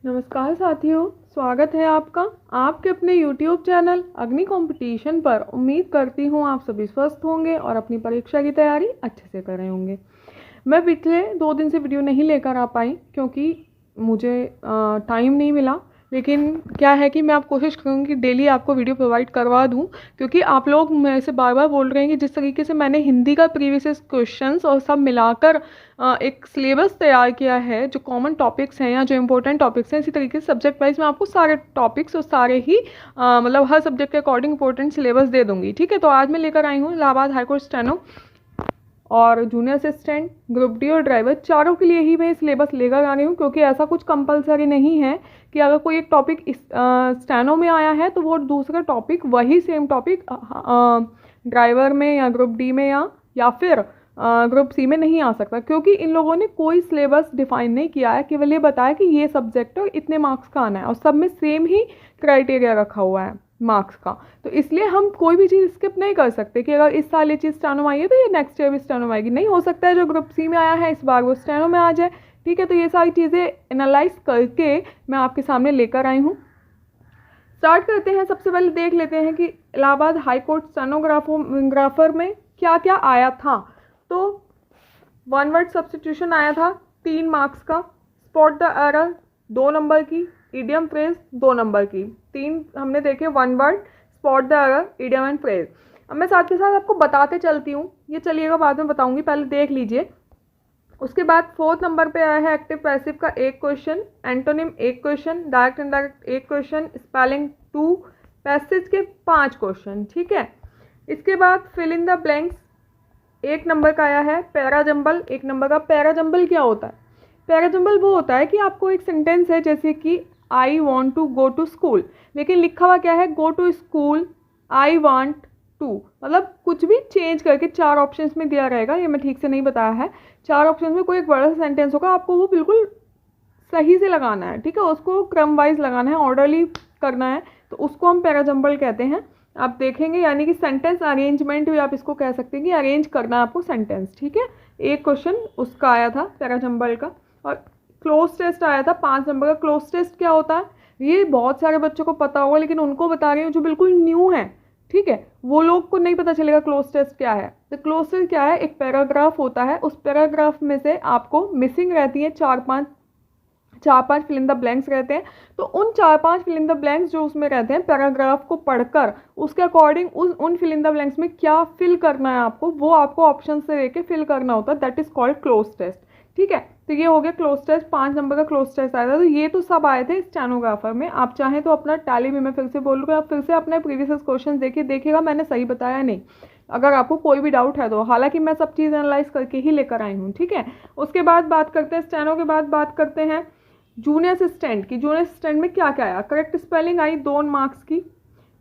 नमस्कार साथियों, स्वागत है आपका आपके अपने YouTube चैनल अग्नि कंपटीशन पर। उम्मीद करती हूँ आप सभी स्वस्थ होंगे और अपनी परीक्षा की तैयारी अच्छे से कर रहे होंगे। मैं पिछले 2 दिन से वीडियो नहीं लेकर आ पाई क्योंकि मुझे टाइम नहीं मिला, लेकिन क्या है कि मैं आप कोशिश करूँगी कि डेली आपको वीडियो प्रोवाइड करवा दूँ, क्योंकि आप लोग मेरे से बार बार बोल रहे हैं कि जिस तरीके से मैंने हिंदी का प्रीवियस क्वेश्चंस और सब मिलाकर एक सिलेबस तैयार किया है, जो कॉमन टॉपिक्स हैं या जो इंपॉर्टेंट टॉपिक्स हैं, इसी तरीके से सब्जेक्ट वाइज मैं आपको सारे टॉपिक्स और सारे ही मतलब हर सब्जेक्ट के अकॉर्डिंग इंपॉर्टेंट सिलेबस दे दूँगी। ठीक है, तो आज मैं लेकर आई हूँ इलाहाबाद हाईकोर्ट स्टेनो और जूनियर असिस्टेंट, ग्रुप डी और ड्राइवर, चारों के लिए ही मैं सिलेबस लेकर आ रही हूँ, क्योंकि ऐसा कुछ कंपलसरी नहीं है कि अगर कोई एक टॉपिक इस स्टेनो में आया है तो वो दूसरा टॉपिक वही सेम टॉपिक ड्राइवर में या ग्रुप डी में या फिर ग्रुप सी में नहीं आ सकता, क्योंकि इन लोगों ने कोई सिलेबस डिफाइन नहीं किया है। केवल ये बताया कि ये सब्जेक्ट इतने मार्क्स का आना है और सब में सेम ही क्राइटेरिया रखा हुआ है मार्क्स का। तो इसलिए हम कोई भी चीज़ स्किप नहीं कर सकते कि अगर इस साल ये चीज़ स्टेनो में आई है तो ये नेक्स्ट ईयर भी स्टेनो में आएगी। नहीं हो सकता है जो ग्रुप सी में आया है इस बार वो स्टेनो में आ जाए। ठीक है, तो ये सारी चीज़ें एनालाइज करके मैं आपके सामने लेकर आई हूँ। स्टार्ट करते हैं। सबसे पहले देख लेते हैं कि इलाहाबाद हाईकोर्ट स्टेनोग्राफर में क्या क्या आया था। तो 1 वर्ड सब्स्टिट्यूशन आया था 3 मार्क्स का, स्पॉट द एरर 2 नंबर की, इडियम फ्रेज 2 नंबर की। 3 हमने देखे, 1 word, spot the error, idiom and phrase. अब मैं साथ के साथ आपको बताते चलती हूँ, ये चलिएगा बाद में बताऊंगी, पहले देख लीजिए। उसके बाद 4th नंबर पे आया है एक्टिव पैसिव का 1 question, antonym 1 question, direct indirect 1 question, spelling 2, passage के 5 क्वेश्चन। ठीक है, इसके बाद fill in the blanks 1 number का आया है, पैराजंबल 1 नंबर का। पैराजंबल क्या होता है? पैराजंबल वो होता है कि आपको एक सेंटेंस है, जैसे कि I want to go to school, लेकिन लिखा हुआ क्या है? Go to school, I want to, मतलब कुछ भी चेंज करके 4 ऑप्शंस में दिया रहेगा। ये मैं ठीक से नहीं बताया है। 4 ऑप्शंस में कोई एक बड़ा सा सेंटेंस होगा, आपको वो बिल्कुल सही से लगाना है। ठीक है, उसको क्रम वाइज लगाना है, ऑर्डरली करना है, तो उसको हम पैराजंबल कहते हैं। आप देखेंगे, यानी कि सेंटेंस अरेंजमेंट भी आप इसको कह सकते हैं कि अरेंज करना है आपको सेंटेंस। ठीक है, 1 क्वेश्चन उसका आया था पैराजंबल का। और क्लोज टेस्ट आया था 5 नंबर का। क्लोज टेस्ट क्या होता है? ये बहुत सारे बच्चों को पता होगा, लेकिन उनको बता रही हूँ जो बिल्कुल न्यू है। ठीक है, वो लोग को नहीं पता चलेगा क्लोज टेस्ट क्या है। तो क्लोज टेस्ट क्या है? एक पैराग्राफ होता है, उस पैराग्राफ में से आपको मिसिंग रहती है 4-5 फिल इन द ब्लैंक्स रहते हैं। तो उन 4-5 फिल इन द ब्लैंक्स जो उसमें रहते हैं, पैराग्राफ को पढ़कर उसके अकॉर्डिंग उन फिल इन द ब्लैंक्स में क्या फिल करना है आपको, वो आपको ऑप्शन से लेके फिल करना होता है। That is called cloze test. ठीक है, तो ये हो गया क्लोज टेस्ट। 5 नंबर का क्लोज टेस्ट आया था। तो ये तो सब आए थे स्टेनोग्राफर में। आप चाहें तो अपना टैली भी, मैं फिर से बोल रही हूँ, आप फिर से अपने प्रीवियस क्वेश्चन देखिएगा मैंने सही बताया नहीं, अगर आपको कोई भी डाउट है तो। हालांकि मैं सब चीज़ एनालाइज करके ही लेकर आई हूँ। ठीक है, उसके बाद बात करते हैं स्टेनो के बाद बात करते हैं जूनियर असिस्टेंट की। जूनियर असिस्टेंट में क्या क्या आया? करेक्ट स्पेलिंग आई 2 मार्क्स की,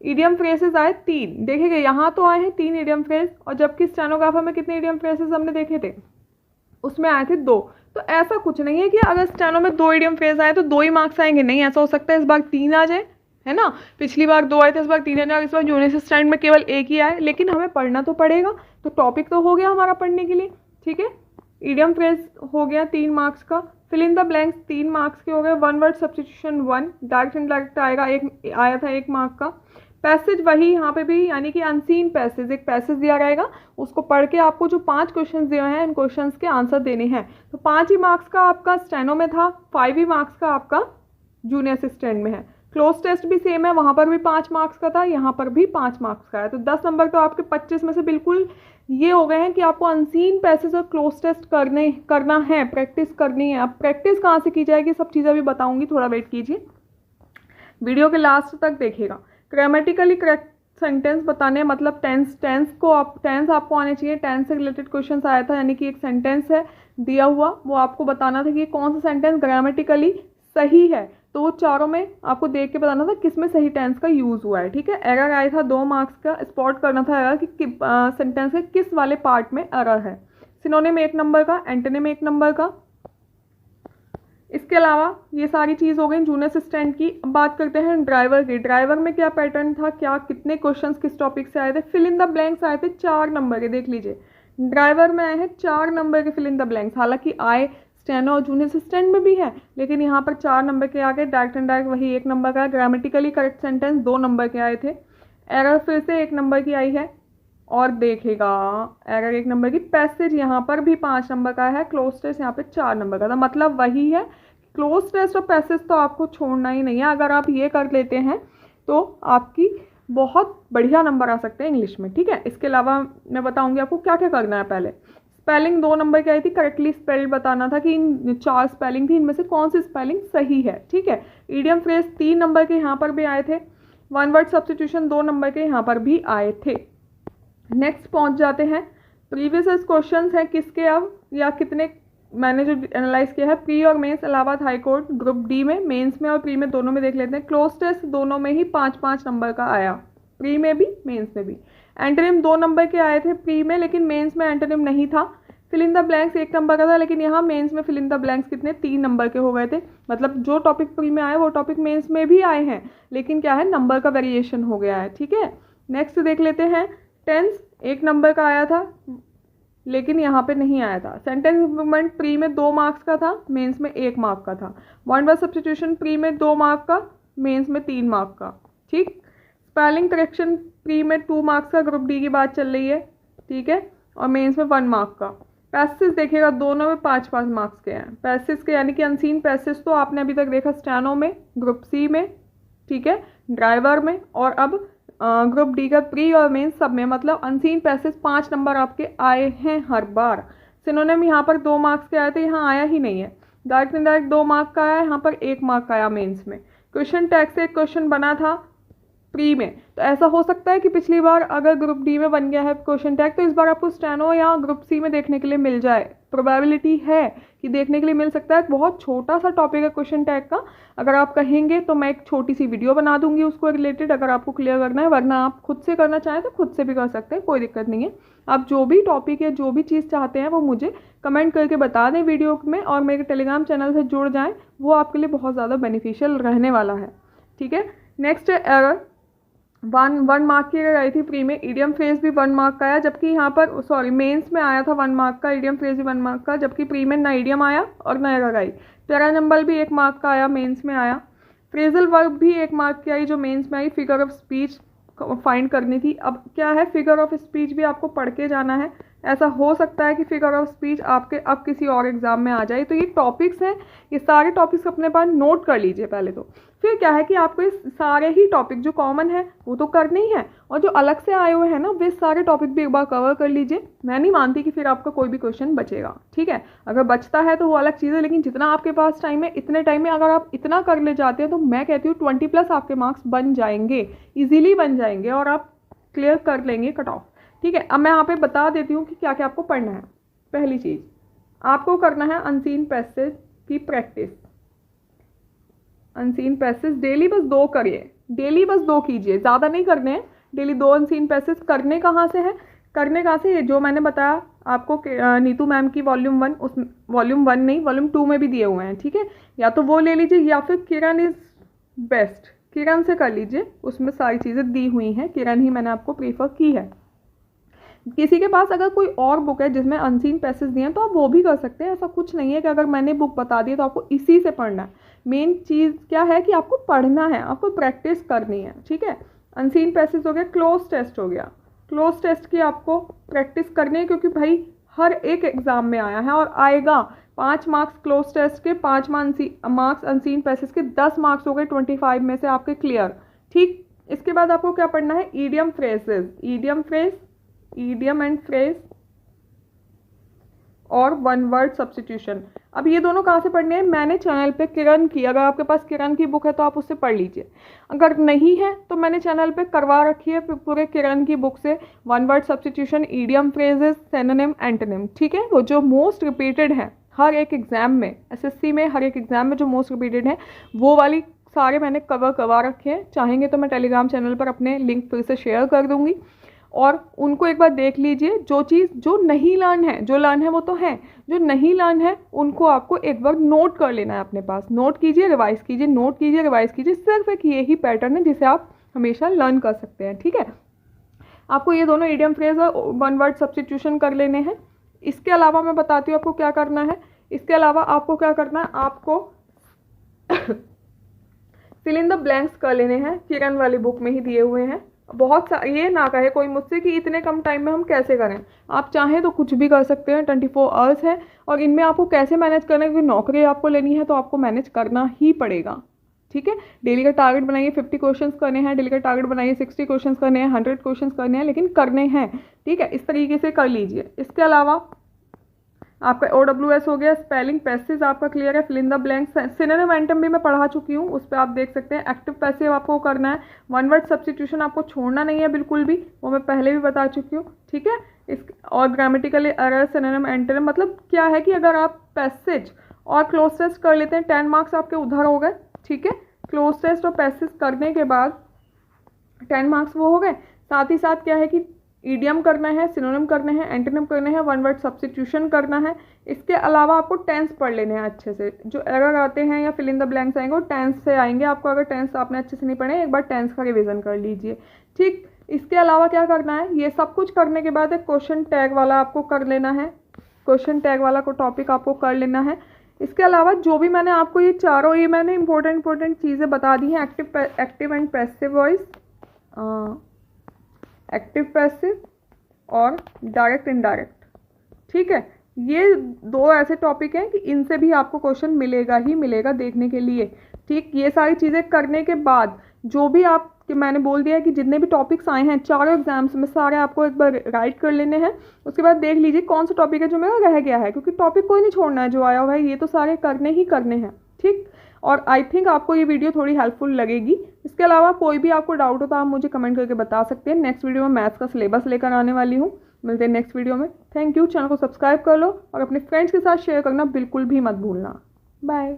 इडियम फ्रेजेस आए 3। देखेंगे यहाँ तो आए हैं 3 इडियम फ्रेज, और जबकि स्टेनोग्राफर में कितने इडियम फ्रेजेस हमने देखे थे? उसमें आए थे 2। तो ऐसा कुछ नहीं है कि अगर स्टेनो में 2 इडियम फ्रेज आए तो 2 ही मार्क्स आएंगे, नहीं, ऐसा हो सकता है इस बार 3 आ जाए, है ना। पिछली बार 2 आए थे, इस बार 3 आ जाए, इस बार जूनियर असिस्टेंट में केवल 1 ही आए, लेकिन हमें पढ़ना तो पड़ेगा। तो टॉपिक तो हो गया हमारा पढ़ने के लिए। ठीक है, इडियम फ्रेज हो गया 3 मार्क्स का, fill in the blanks 3 marks के हो गए, 1 वर्ड सब्स्टिट्यूशन 1, डायरेक्ट इनडायरेक्ट आएगा, एक आया था 1 मार्क का। पैसेज वही यहाँ पे भी, यानी कि अनसीन पैसेज, एक पैसेज दिया रहेगा, उसको पढ़ के आपको जो 5 क्वेश्चन दिए हैं, इन क्वेश्चंस के आंसर देने हैं। तो 5 ही मार्क्स का आपका स्टेनो में था, 5 ही मार्क्स का आपका जूनियर असिस्टेंट में है। क्लोज टेस्ट भी सेम है, वहाँ पर भी 5 मार्क्स का था, यहाँ पर भी 5 मार्क्स का है। तो 10 नंबर तो आपके 25 में से बिल्कुल ये हो गए हैं कि आपको अनसीन पैसेज और क्लोज टेस्ट करना है, प्रैक्टिस करनी है। अब प्रैक्टिस कहाँ से की जाएगी, सब चीज़ें भी बताऊंगी, थोड़ा वेट कीजिए, वीडियो के लास्ट तक देखिएगा। ग्रामेटिकली करेक्ट सेंटेंस बताने, मतलब टेंस आपको आने चाहिए। टेंस से रिलेटेड क्वेश्चन आया था, यानी कि एक सेंटेंस है दिया हुआ, वो आपको बताना था कि कौन सा सेंटेंस ग्रामेटिकली सही है। तो वो चारों में आपको देख के बताना था किसमें सही टेंस का यूज़ हुआ है। ठीक है, एरर आया था 2 मार्क्स का, स्पॉट करना था एरर कि सेंटेंस के किस वाले पार्ट में एरर है। सिनोनिम 1 नंबर का, एंटोनिम 1 नंबर का। इसके अलावा ये सारी चीज़ हो गई जूनियर असिस्टेंट की। अब बात करते हैं ड्राइवर की। ड्राइवर में क्या पैटर्न था, क्या कितने क्वेश्चंस किस टॉपिक से आए थे? फिल इन द ब्लैंक्स आए थे 4 नंबर के, देख लीजिए। ड्राइवर में आए हैं 4 नंबर के फिल इन द ब्लैंक्स। हालांकि आए स्टेनो और जूनियर असिस्टेंट में भी है, लेकिन यहाँ पर 4 नंबर के आ गए, डायरेक्ट एंड डायरेक्ट वही 1 नंबर का है। ग्रामेटिकली करेक्ट सेंटेंस 2 नंबर के आए थे, एरर फिर से 1 नंबर की आई है, और देखेगा एरर 1 नंबर की। पैसेज यहाँ पर भी 5 नंबर का है, क्लोज टेस्ट यहाँ पे 4 नंबर का था। मतलब वही है, क्लोज टेस्ट और पैसेज तो आपको छोड़ना ही नहीं है। अगर आप ये कर लेते हैं तो आपकी बहुत बढ़िया नंबर आ सकते हैं इंग्लिश में, ठीक है। इसके अलावा मैं बताऊंगी आपको क्या क्या करना है। पहले स्पेलिंग 2 नंबर की आई थी, करेक्टली स्पेल्ड बताना था कि इन 4 स्पेलिंग थी, इनमें से कौन सी स्पेलिंग सही है, ठीक है। इडियम फ्रेज 3 नंबर के यहाँ पर भी आए थे, 1 वर्ड सब्स्टिट्यूशन 2 नंबर के यहाँ पर भी आए थे। नेक्स्ट पहुँच जाते हैं, प्रीवियस क्वेश्चन हैं किसके अब या कितने मैंने जो एनालाइज किया है, प्री और mains Allahabad high court group D में, मेंस में और प्री में दोनों में देख लेते हैं। क्लोज टेस्ट दोनों में ही 5-5 नंबर का आया, प्री में भी मेंस में भी। एंटोनिम 2 नंबर के आए थे प्री में, लेकिन मेंस में एंटोनिम नहीं था। Fill in the blanks 1 number का था, लेकिन यहाँ मेंस में फिल इन द ब्लैंक्स कितने 3 नंबर के हो गए थे। मतलब जो टॉपिक प्री में आए वो टॉपिक मेंस में भी आए हैं, लेकिन क्या है, नंबर का वेरिएशन हो गया है, ठीक है। नेक्स्ट देख लेते हैं, टेंस 1 नंबर का आया था, लेकिन यहाँ पे नहीं आया था। सेंटेंस इंप्रूवमेंट प्री में 2 मार्क्स का था, मेंस में 1 मार्क का था। वन वर्ड सब्स्टिट्यूशन प्री में 2 मार्क का, मेंस में 3 मार्क का, ठीक। स्पेलिंग करेक्शन प्री में 2 मार्क्स का, ग्रुप डी की बात चल रही है, ठीक है, और मेंस में 1 मार्क का। पैसेज देखिएगा दोनों में 5-5 मार्क्स के हैं। पैसेज के यानी कि अनसीन पैसेज तो आपने अभी तक देखा स्टेनो में, ग्रुप सी में, ठीक है, ड्राइवर में, और अब ग्रुप डी का प्री और मेन सब में। मतलब अनसीन पैसेज 5 नंबर आपके आए हैं हर बार। सिनोनिम यहाँ पर 2 मार्क्स के आए थे, यहाँ आया ही नहीं है। डायरेक्ट इनडायरेक्ट 2 मार्क का आया, यहाँ पर 1 मार्क का आया मेंस में। क्वेश्चन टैग से एक क्वेश्चन बना था प्री में, तो ऐसा हो सकता है कि पिछली बार अगर ग्रुप डी में बन गया है क्वेश्चन टैग, तो इस बार आपको स्टेनो या ग्रुप सी में देखने के लिए मिल जाए। प्रोबेबिलिटी है कि देखने के लिए मिल सकता है। बहुत छोटा सा टॉपिक है क्वेश्चन टैग का, अगर आप कहेंगे तो मैं एक छोटी सी वीडियो बना दूंगी उसको रिलेटेड, अगर आपको क्लियर करना है। वरना आप खुद से करना चाहें तो खुद से भी कर सकते हैं, कोई दिक्कत नहीं है। आप जो भी टॉपिक है, जो भी चीज़ चाहते हैं, वो मुझे कमेंट करके बता दें वीडियो में, और मेरे टेलीग्राम चैनल से जुड़ जाएँ, वो आपके लिए बहुत ज़्यादा बेनिफिशियल रहने वाला है, ठीक है। नेक्स्ट एरर 1 मार्क की एरर आई थी प्री में। इडियम फ्रेज भी 1 मार्क का आया, जबकि यहाँ पर सॉरी मेंस में आया था 1 मार्क का, इडियम फ्रेज भी 1 मार्क का, जबकि प्री में ना इडियम आया और ना एरर आई। पैरा नंबर भी 1 मार्क का आया, मेंस में आया। फ्रेजल वर्ब भी 1 मार्क की आई जो मेंस में आई। फिगर ऑफ स्पीच फाइंड करनी थी। अब क्या है, फिगर ऑफ स्पीच भी आपको पढ़ के जाना है। ऐसा हो सकता है कि फिगर ऑफ स्पीच आपके अब किसी और एग्जाम में आ जाए। तो ये टॉपिक्स हैं, ये सारे टॉपिक्स अपने पास नोट कर लीजिए पहले तो। फिर क्या है कि आपको इस सारे ही टॉपिक जो कॉमन है वो तो करने ही है, और जो अलग से आए हुए हैं ना, वे सारे टॉपिक भी एक बार कवर कर लीजिए। मैं नहीं मानती कि फिर आपका कोई भी क्वेश्चन बचेगा, ठीक है। अगर बचता है तो वो अलग चीज़ है, लेकिन जितना आपके पास टाइम है, इतने टाइम में अगर आप इतना कर ले जाते हैं, तो मैं कहती हूँ 20+ आपके मार्क्स बन जाएंगे, ईजिली बन जाएंगे, और आप क्लियर कर लेंगे कट ऑफ, ठीक है। अब मैं यहाँ पे बता देती हूँ कि क्या क्या आपको पढ़ना है। पहली चीज़ आपको करना है अनसीन पैसेज की प्रैक्टिस। अनसीन पैसेज डेली बस 2 करिए, डेली बस 2 कीजिए, ज़्यादा नहीं करने हैं। डेली 2 अनसीन पैसेज करने कहाँ से है, करने कहाँ से, जो मैंने बताया आपको नीतू मैम की वॉल्यूम 1, उस वॉल्यूम 1 नहीं वॉल्यूम 2 में भी दिए हुए हैं, ठीक है। या तो वो ले लीजिए, या फिर किरण इज़ बेस्ट, किरण से कर लीजिए, उसमें सारी चीज़ें दी हुई हैं। किरण ही मैंने आपको प्रीफर की है। किसी के पास अगर कोई और बुक है जिसमें अनसीन पैसेज दिए हैं, तो आप वो भी कर सकते हैं। ऐसा कुछ नहीं है कि अगर मैंने बुक बता दी तो आपको इसी से पढ़ना है। मेन चीज़ क्या है कि आपको पढ़ना है, आपको प्रैक्टिस करनी है, ठीक है। अनसीन पैसेज हो गया, क्लोज टेस्ट हो गया। क्लोज टेस्ट की आपको प्रैक्टिस करनी है, क्योंकि भाई हर एक एग्ज़ाम में आया है और आएगा। 5 मार्क्स क्लोज टेस्ट के, 5 मार्क्स अनसीन पैसेज के, 10 मार्क्स हो गए 25 में से आपके क्लियर, ठीक। इसके बाद आपको क्या पढ़ना है, idiom phrases, idiom phrase, idiom and phrase, और 1 वर्ड सब्स्टिट्यूशन। अब ये दोनों कहाँ से पढ़ने हैं, मैंने चैनल पे किरण की, अगर आपके पास किरण की बुक है तो आप उससे पढ़ लीजिए। अगर नहीं है तो मैंने चैनल पे करवा रखी है पूरे किरण की बुक से 1 word substitution, idiom phrases, synonym, antonym, ठीक है। वो जो मोस्ट रिपीटेड है हर एक एग्जाम में, एसएससी में हर एक एग्जाम में जो मोस्ट रिपीटेड है, वो वाली सारे मैंने कवर करवा रखे हैं। चाहेंगे तो मैं टेलीग्राम चैनल पर अपने लिंक फिर से शेयर कर दूंगी, और उनको एक बार देख लीजिए। जो चीज़ जो नहीं लर्न है, जो लर्न है वो तो है, जो नहीं लर्न है उनको आपको एक बार नोट कर लेना है अपने पास। नोट कीजिए, रिवाइज कीजिए, नोट कीजिए, रिवाइज कीजिए। सिर्फ एक यही पैटर्न है जिसे आप हमेशा लर्न कर सकते हैं, ठीक है। आपको ये दोनों ईडियम फ्रेज और 1 वर्ड सब्स्टिट्यूशन कर लेने हैं। इसके अलावा मैं बताती हूँ आपको क्या करना है। इसके अलावा आपको क्या करना है, आपको फिल इन द ब्लैंक्स कर लेने हैं, किरण वाली बुक में ही दिए हुए हैं। बहुत सा ये ना कहे कोई मुझसे कि इतने कम टाइम में हम कैसे करें, आप चाहें तो कुछ भी कर सकते हैं, 24 आवर्स है। और इनमें आपको कैसे मैनेज करना है, क्योंकि नौकरी आपको लेनी है तो आपको मैनेज करना ही पड़ेगा, ठीक है। डेली का टारगेट बनाइए, 50 क्वेश्चंस करने हैं, डेली का टारगेट बनाइए, 60 क्वेश्चंस करने हैं, 100 क्वेश्चंस करने हैं, लेकिन करने हैं, ठीक है। इस तरीके से कर लीजिए। इसके अलावा आपका OWS हो गया, स्पेलिंग पैसेज आपका क्लियर है, fill in the blanks. Synonym antonym भी मैं पढ़ा चुकी हूँ, उस पर आप देख सकते हैं। एक्टिव पैसिव आपको करना है, वन वर्ड सब्स्टिट्यूशन आपको छोड़ना नहीं है बिल्कुल भी, वो मैं पहले भी बता चुकी हूँ, ठीक है। इस और ग्रामेटिकल एरर, सिनोनिम एंटम, मतलब क्या है कि अगर आप पैसेज और क्लोज टेस्ट कर लेते हैं, 10 मार्क्स आपके उधर हो गए, ठीक है। क्लोज टेस्ट और पैसेज करने के बाद 10 मार्क्स वो हो गए। साथ ही साथ क्या है कि ईडियम करना है, सिनोनिम करने हैं, एंटोनिम करने हैं, वन वर्ड सब्स्टिट्यूशन करना है। इसके अलावा आपको टेंस पढ़ लेने हैं अच्छे से। जो एरर आते हैं या फिल इन द ब्लैंक्स आएंगे वो टेंस से आएंगे आपको। अगर टेंस आपने अच्छे से नहीं पढ़े, एक बार टेंस का रिवीजन कर लीजिए, ठीक। इसके अलावा क्या करना है, ये सब कुछ करने के बाद एक क्वेश्चन टैग वाला आपको कर लेना है, क्वेश्चन टैग वाला को टॉपिक आपको कर लेना है। इसके अलावा जो भी मैंने आपको ये चारों, ये मैंने इंपॉर्टेंट चीज़ें बता दी हैं, active and passive voice, active passive और डायरेक्ट इनडायरेक्ट, ठीक है। ये दो ऐसे टॉपिक हैं कि इनसे भी आपको क्वेश्चन मिलेगा ही मिलेगा देखने के लिए, ठीक। ये सारी चीज़ें करने के बाद जो भी आप, कि मैंने बोल दिया है कि जितने भी टॉपिक्स आए हैं चारों एग्जाम्स में, सारे आपको एक बार राइट कर लेने हैं। उसके बाद देख लीजिए कौन सा टॉपिक है जो मेरा रह गया है, क्योंकि टॉपिक कोई नहीं छोड़ना है, जो आया हुआ है ये तो सारे करने ही करने हैं, ठीक। और आई थिंक आपको ये वीडियो थोड़ी हेल्पफुल लगेगी। इसके अलावा कोई भी आपको डाउट हो तो आप मुझे कमेंट करके बता सकते हैं। नेक्स्ट वीडियो में मैथ्स का सिलेबस लेकर आने वाली हूँ। मिलते हैं नेक्स्ट वीडियो में। Thank you. चैनल को सब्सक्राइब कर लो और अपने फ्रेंड्स के साथ शेयर करना बिल्कुल भी मत भूलना। बाय।